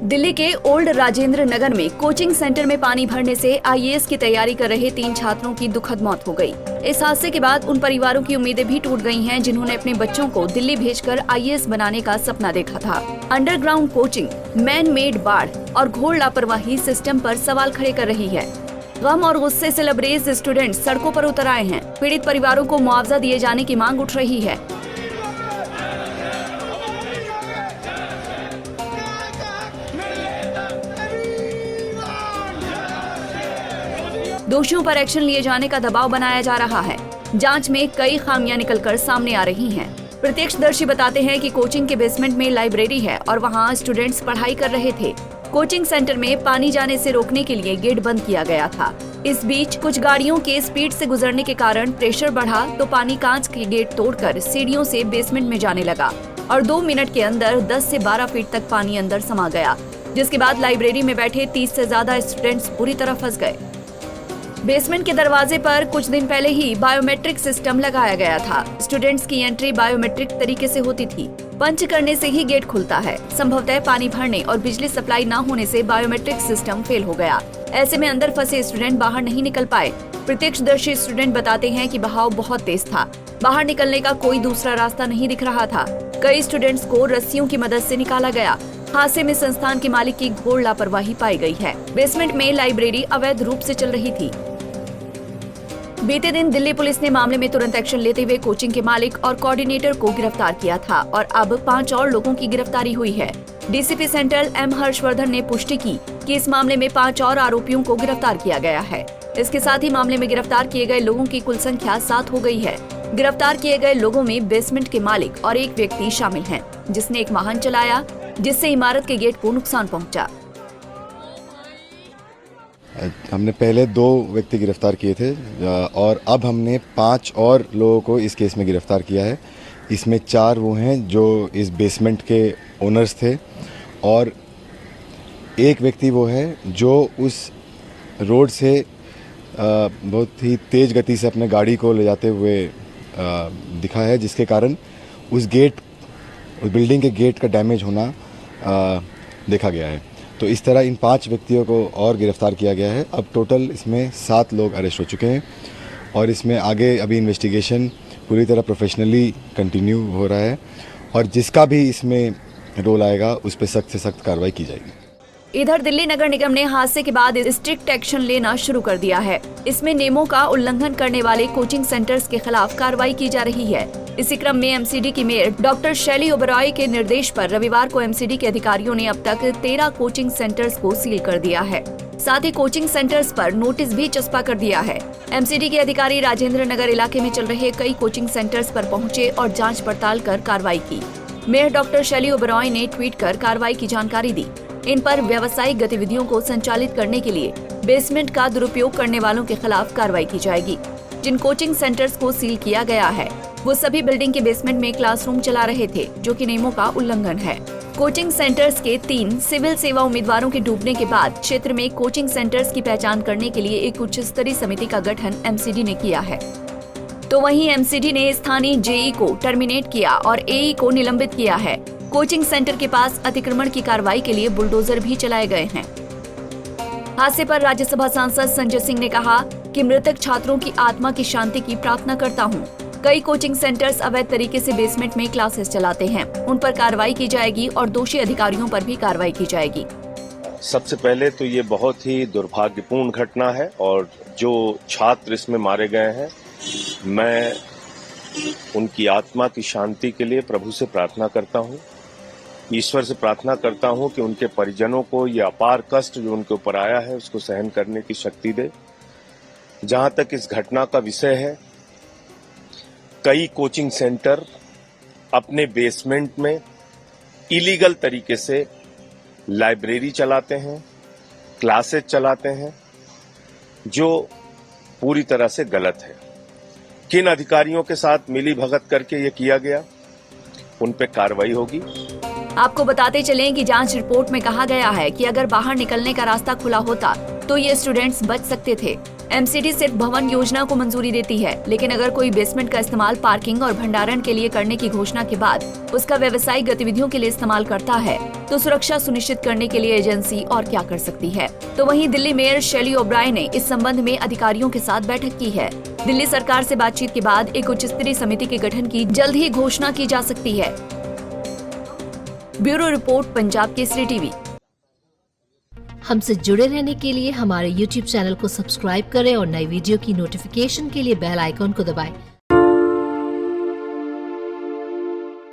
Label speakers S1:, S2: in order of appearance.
S1: दिल्ली के ओल्ड राजेंद्र नगर में coaching centre में पानी भरने से आईएएस की तैयारी कर रहे 3 छात्रों की दुखद मौत हो गई। इस हादसे के बाद उन परिवारों की उम्मीदें भी टूट गई हैं जिन्होंने अपने बच्चों को दिल्ली भेजकर आईएएस बनाने का सपना देखा था। अंडरग्राउंड कोचिंग, मैन मेड बाढ़ और घोर लापरवाही सिस्टम पर सवाल खड़े कर रही है। गम और गुस्से से लबरेज स्टूडेंट सड़कों पर उतर आए हैं। पीड़ित परिवारों को मुआवजा दिए जाने की मांग उठ रही है। दोषियों पर एक्शन लिए जाने का दबाव बनाया जा रहा है। जांच में कई खामियां निकलकर सामने आ रही हैं। प्रत्यक्षदर्शी बताते हैं कि कोचिंग के बेसमेंट में लाइब्रेरी है और वहां स्टूडेंट्स पढ़ाई कर रहे थे। कोचिंग सेंटर में पानी जाने से रोकने के लिए गेट बंद किया गया था। इस बीच कुछ गाड़ियों के स्पीड से गुजरने के कारण प्रेशर बढ़ा तो पानी कांच के गेट तोड़कर सीढ़ियों से बेसमेंट में जाने लगा और 2 मिनट के अंदर 10 से 12 फीट तक पानी अंदर समा गया, जिसके बाद लाइब्रेरी में बैठे 30 से ज्यादा स्टूडेंट्स पूरी तरह फंस गए। बेसमेंट के दरवाजे पर कुछ दिन पहले ही बायोमेट्रिक सिस्टम लगाया गया था। स्टूडेंट्स की एंट्री बायोमेट्रिक तरीके से होती थी। पंच करने से ही गेट खुलता है। संभवतः पानी भरने और बिजली सप्लाई न होने से बायोमेट्रिक सिस्टम फेल हो गया। ऐसे में अंदर फंसे स्टूडेंट बाहर नहीं निकल पाए। प्रत्यक्षदर्शी स्टूडेंट बताते हैं कि बहाव बहुत तेज था। बाहर निकलने का कोई दूसरा रास्ता नहीं दिख रहा था। कई स्टूडेंट्स को रस्सियों की मदद से निकाला गया। हादसे में संस्थान के मालिक की घोर लापरवाही पाई गई है। बेसमेंट में लाइब्रेरी अवैध रूप से चल रही थी। बीते दिन दिल्ली पुलिस ने मामले में तुरंत एक्शन लेते हुए कोचिंग के मालिक और कोऑर्डिनेटर को गिरफ्तार किया था और अब 5 और लोगों की गिरफ्तारी हुई है। डीसीपी सेंट्रल एम हर्षवर्धन ने पुष्टि की कि इस मामले में 5 और आरोपियों को गिरफ्तार किया गया है। इसके साथ ही मामले में गिरफ्तार किए गए लोगों की कुल संख्या 7 हो गई है। गिरफ्तार किए गए लोगों में बेसमेंट के मालिक और एक व्यक्ति शामिल हैं, जिसने एक वाहन चलाया जिससे इमारत के गेट को नुकसान पहुँचा।
S2: हमने पहले 2 व्यक्ति गिरफ्तार किए थे और अब हमने 5 और लोगों को इस केस में गिरफ्तार किया है। इसमें 4 वो हैं जो इस बेसमेंट के ओनर्स थे और एक व्यक्ति वो है जो उस रोड से बहुत ही तेज़ गति से अपने गाड़ी को ले जाते हुए दिखा है, जिसके कारण उस बिल्डिंग के गेट का डैमेज होना देखा गया है। तो इस तरह इन 5 व्यक्तियों को और गिरफ्तार किया गया है। अब टोटल इसमें 7 लोग अरेस्ट हो चुके हैं और इसमें आगे अभी इन्वेस्टिगेशन पूरी तरह प्रोफेशनली कंटिन्यू हो रहा है और जिसका भी इसमें रोल आएगा उस पर सख्त से सख्त कार्रवाई की जाएगी।
S1: इधर दिल्ली नगर निगम ने हादसे के बाद स्ट्रिक्ट एक्शन लेना शुरू कर दिया है। इसमें नियमों का उल्लंघन करने वाले कोचिंग सेंटर्स के खिलाफ कार्रवाई की जा रही है। इसी क्रम में एमसीडी की मेयर डॉक्टर शैली ओबरॉय के निर्देश पर रविवार को एमसीडी के अधिकारियों ने अब तक 13 कोचिंग सेंटर्स को सील कर दिया है। साथ ही कोचिंग सेंटर्स पर नोटिस भी चस्पा कर दिया है। एमसीडी के अधिकारी राजेंद्र नगर इलाके में चल रहे कई कोचिंग सेंटर्स पर पहुंचे और जांच पड़ताल कर कार्रवाई की। मेयर डॉक्टर शैली ओबरॉय ने ट्वीट कर कार्रवाई की जानकारी दी। इन पर व्यावसायिक गतिविधियों को संचालित करने के लिए बेसमेंट का दुरुपयोग करने वालों के खिलाफ कार्रवाई की जाएगी। जिन कोचिंग सेंटर्स को सील किया गया है वो सभी बिल्डिंग के बेसमेंट में क्लासरूम चला रहे थे, जो कि नियमों का उल्लंघन है। कोचिंग सेंटर्स के 3 सिविल सेवा उम्मीदवारों के डूबने के बाद क्षेत्र में कोचिंग सेंटर्स की पहचान करने के लिए एक उच्च स्तरीय समिति का गठन एमसीडी ने किया है। तो वहीं एमसीडी ने स्थानीय जेई को टर्मिनेट किया और एई को निलंबित किया है। कोचिंग सेंटर के पास अतिक्रमण की कार्रवाई के लिए बुलडोजर भी चलाए गए हैं। हादसे पर राज्यसभा सांसद संजय सिंह ने कहा कि मृतक छात्रों की आत्मा की शांति की प्रार्थना करता हूं। कई कोचिंग सेंटर्स अवैध तरीके से बेसमेंट में क्लासेस चलाते हैं, उन पर कार्रवाई की जाएगी और दोषी अधिकारियों पर भी कार्रवाई की जाएगी।
S3: सबसे पहले तो ये बहुत ही दुर्भाग्यपूर्ण घटना है और जो छात्र इसमें मारे गए हैं, मैं उनकी आत्मा की शांति के लिए प्रभु से प्रार्थना करता हूँ। ईश्वर से प्रार्थना करता हूँ कि उनके परिजनों को ये अपार कष्ट जो उनके ऊपर आया है उसको सहन करने की शक्ति दे। जहां तक इस घटना का विषय है, कई कोचिंग सेंटर अपने बेसमेंट में इलीगल तरीके से लाइब्रेरी चलाते हैं, क्लासेस चलाते हैं, जो पूरी तरह से गलत है। किन अधिकारियों के साथ मिली भगत करके ये किया गया, उन पे कार्रवाई होगी।
S1: आपको बताते चलें कि जांच रिपोर्ट में कहा गया है कि अगर बाहर निकलने का रास्ता खुला होता तो ये स्टूडेंट्स बच सकते थे। एमसीडी सिर्फ भवन योजना को मंजूरी देती है, लेकिन अगर कोई बेसमेंट का इस्तेमाल पार्किंग और भंडारण के लिए करने की घोषणा के बाद उसका व्यवसायिक गतिविधियों के लिए इस्तेमाल करता है तो सुरक्षा सुनिश्चित करने के लिए एजेंसी और क्या कर सकती है। तो वहीं दिल्ली मेयर शैली ओब्राय ने इस संबंध में अधिकारियों के साथ बैठक की है। दिल्ली सरकार से बातचीत के बाद एक उच्च स्तरीय समिति के गठन की जल्द ही घोषणा की जा सकती है। Bureau report, Punjab Kesari TV.
S4: हमसे जुड़े रहने के लिए हमारे YouTube चैनल को सब्सक्राइब करें और नई वीडियो की नोटिफिकेशन के लिए बेल आइकॉन को दबाएं।